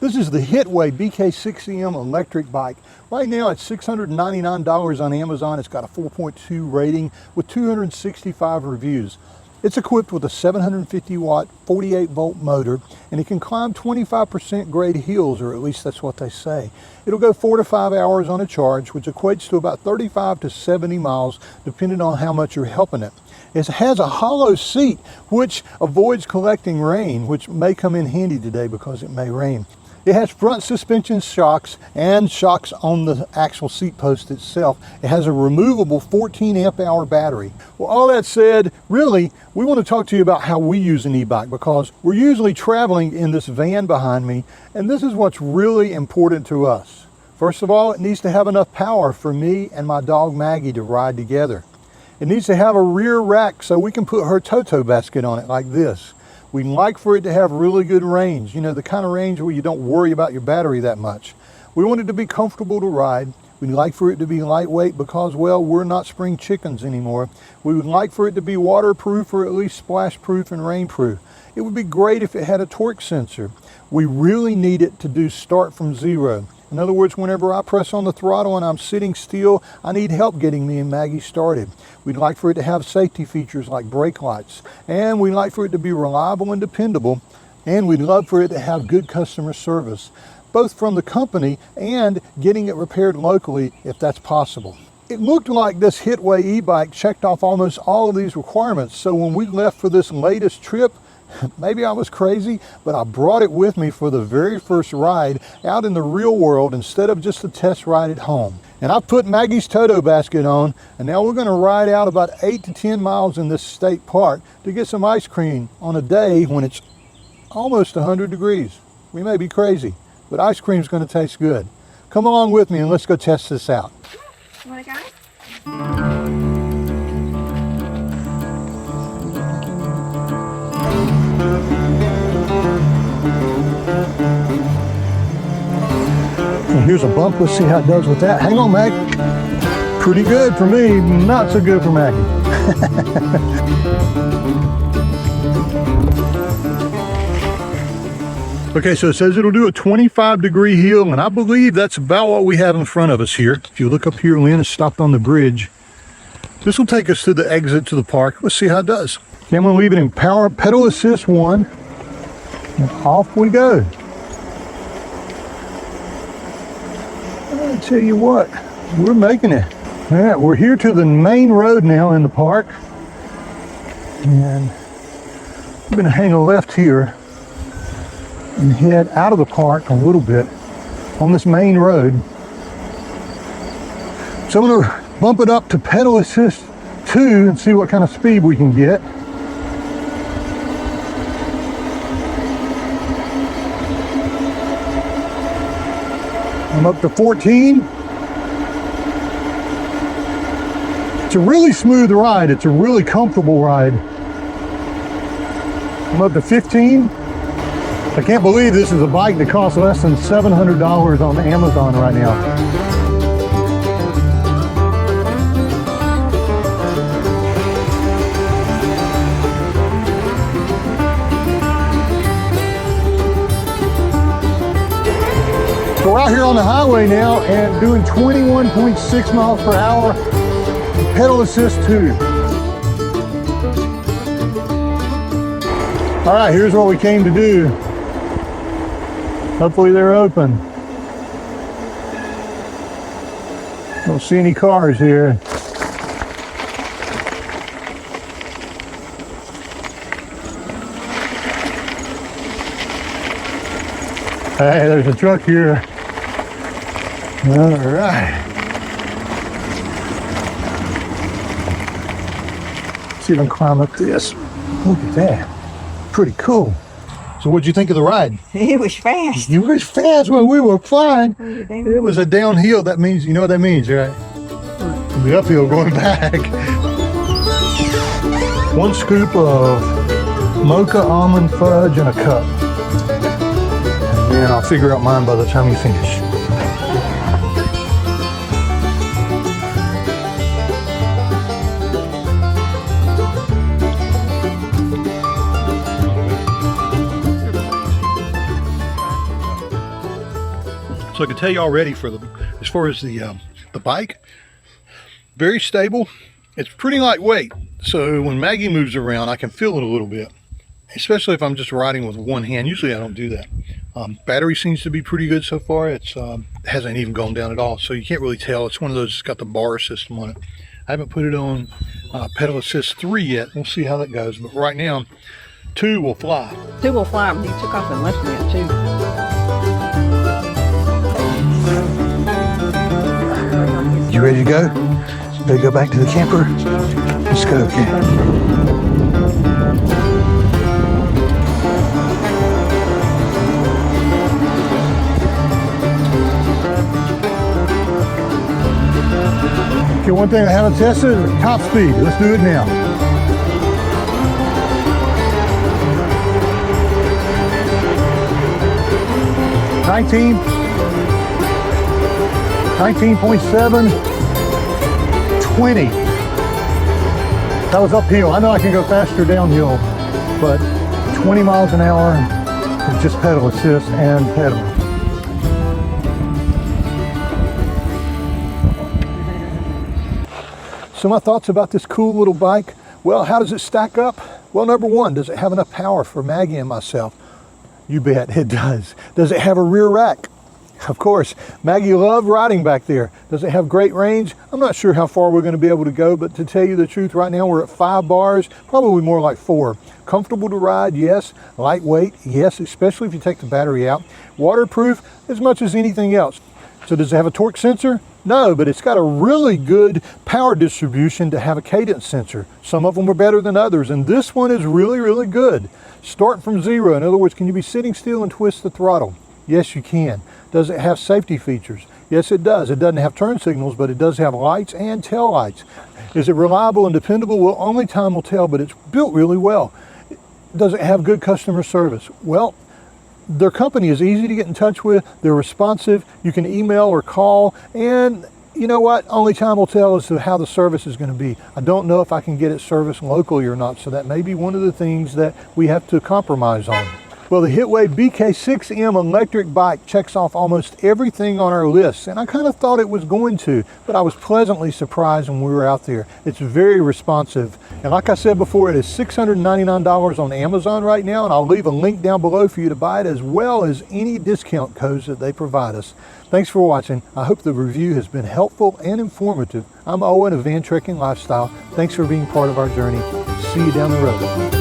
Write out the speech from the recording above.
This is the HITWAY BK6M electric bike. Right now it's $699 on Amazon. It's got a 4.2 rating with 265 reviews. It's equipped with a 750 watt 48 volt motor, and it can climb 25% grade hills, or at least that's what they say. It'll go 4 to 5 hours on a charge, which equates to about 35 to 70 miles depending on how much you're helping it. It has a hollow seat which avoids collecting rain, which may come in handy today because it may rain. It has front suspension shocks and shocks on the actual seat post itself. It has a removable 14 amp hour battery. Well, all that said, really, we want to talk to you about how we use an e-bike, because we're usually traveling in this van behind me, and this is what's really important to us. First of all, it needs to have enough power for me and my dog Maggie to ride together. It needs to have a rear rack so we can put her Toto basket on it like this. We'd like for it to have really good range, you know, the kind of range where you don't worry about your battery that much. We want it to be comfortable to ride. We'd like for it to be lightweight because, well, we're not spring chickens anymore. We would like for it to be waterproof, or at least splash proof and rainproof. It would be great if it had a torque sensor. We really need it to do start from zero. In other words, whenever I press on the throttle and I'm sitting still, I need help getting me and Maggie started. We'd like for it to have safety features like brake lights, and we'd like for it to be reliable and dependable, and we'd love for it to have good customer service, both from the company and getting it repaired locally if that's possible. It looked like this HITWAY e-bike checked off almost all of these requirements, so when we left for this latest trip, maybe I was crazy, but I brought it with me for the very first ride out in the real world instead of just a test ride at home. And I put Maggie's Toto basket on, and now we're going to ride out about 8 to 10 miles in this state park to get some ice cream on a day when it's almost 100 degrees. We may be crazy, but ice cream's going to taste good. Come along with me and let's go test this out. You want to go? And here's a bump. Let's see how it does with that. Hang on, Mag. Pretty good for me, not so good for Maggie. Okay, so it says it'll do a 25-degree hill, and I believe that's about what we have in front of us here. If you look up here, Lynn is stopped on the bridge. This will take us to the exit to the park. Let's see how it does. Okay, I'm going to leave it in power pedal assist 1, and off we go. I'll tell you what, we're making it. All right, we're here to the main road now in the park, and we're going to hang a left here and head out of the park a little bit on this main road. So I'm going to bump it up to pedal assist 2 and see what kind of speed we can get. I'm up to 14. It's a really smooth ride. It's a really comfortable ride. I'm up to 15. I can't believe this is a bike that costs less than $700 on Amazon right now. So we're out here on the highway now and doing 21.6 miles per hour, pedal assist 2. All right, here's what we came to do. Hopefully they're open. Don't see any cars here. Hey, there's a truck here. All right. See if I can climb up this. Look at that. Pretty cool. So what'd you think of the ride? It was fast. It was fast when we were flying. It was a downhill. That means, you know what that means, right? The uphill going back. 1 scoop of mocha almond fudge in a cup. And I'll figure out mine by the time you finish. So I can tell you already as far as the bike, very stable. It's pretty lightweight. So when Maggie moves around, I can feel it a little bit, especially if I'm just riding with one hand. Usually I don't do that. Battery seems to be pretty good so far. It's hasn't even gone down at all, so you can't really tell. It's one of those that's got the bar system on it. I haven't put it on pedal assist 3 yet. We'll see how that goes, but right now 2 will fly. 2 will fly. You took off and left me at 2. You ready to go? Ready to go back to the camper? Let's go, okay. Okay, one thing I haven't tested is top speed. Let's do it now. $19.7, 20. That was uphill. I know I can go faster downhill, but 20 miles an hour with just pedal assist and pedal. So my thoughts about this cool little bike. Well, how does it stack up? Well, number one, does it have enough power for Maggie and myself? You bet it does. Does it have a rear rack? Of course. Maggie loved riding back there. Does it have great range? I'm not sure how far we're going to be able to go, but to tell you the truth, right now we're at 5 bars, probably more like 4. Comfortable to ride, yes. Lightweight, yes, especially if you take the battery out. Waterproof as much as anything else. So does it have a torque sensor? No, but it's got a really good power distribution to have a cadence sensor. Some of them are better than others, and this one is really, really good. Start from 0. In other words, can you be sitting still and twist the throttle? Yes, you can. Does it have safety features? Yes, it does. It doesn't have turn signals, but it does have lights and tail lights. Is it reliable and dependable? Well, only time will tell, but it's built really well. Does it have good customer service? Well, their company is easy to get in touch with. They're responsive. You can email or call, and you know what? Only time will tell as to how the service is going to be. I don't know if I can get it serviced locally or not, so that may be one of the things that we have to compromise on. Well, the HITWAY BK6M electric bike checks off almost everything on our list, and I kind of thought it was going to, but I was pleasantly surprised when we were out there. It's very responsive, and like I said before, it is $699 on Amazon right now, and I'll leave a link down below for you to buy it, as well as any discount codes that they provide us. Thanks for watching. I hope the review has been helpful and informative. I'm Owen of Van Trekking Lifestyle. Thanks for being part of our journey. See you down the road.